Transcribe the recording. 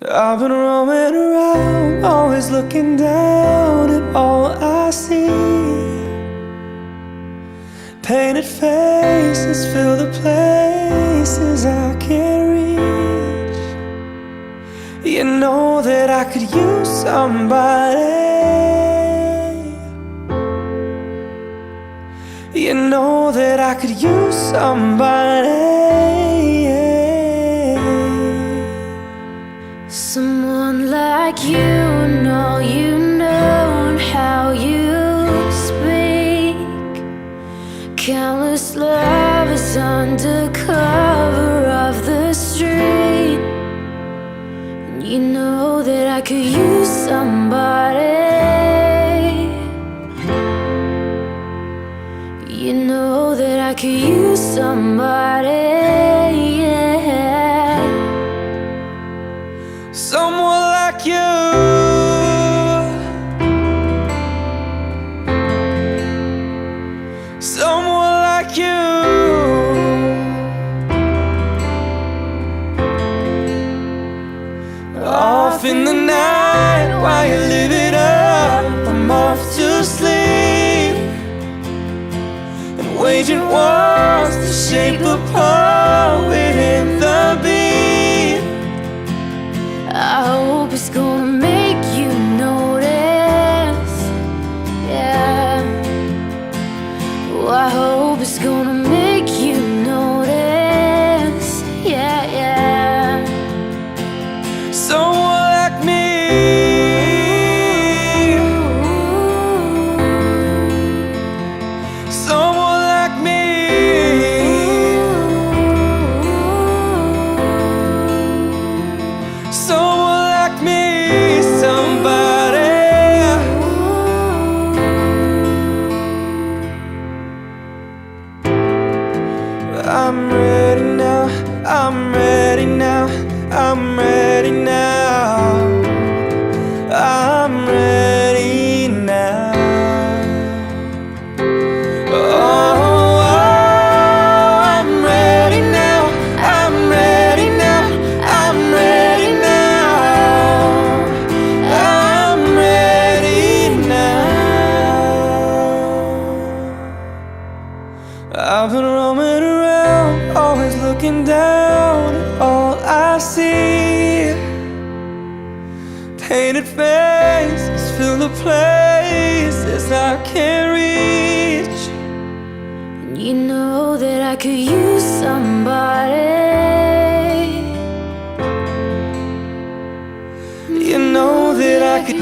I've been roaming around, always looking down at all I see. Painted faces fill the places I can't reach. You know that I could use somebody. You know that I could use somebody. Someone like you and all you know and how you speak. Countless lovers under cover of the street. And you know that I could use somebody. You know that I could use somebody. Someone like you. Someone like you. Off in the night while you live it up, I'm off to sleep and waging wars to shape a poet in the beat. I hope it's gonna make you notice, yeah. Oh, I hope it's gonna make you notice, yeah, yeah. Someone like me. Someone like me. Someone like me, somebody. I'm ready now, I'm ready now, I'm ready now, I'm ready now. Oh, I'm ready now, I'm ready now, I'm ready now, I'm ready now. I've been roaming around, always looking down at all I see. Painted faces fill the places I can't reach. And you know that I could use somebody. You know that I could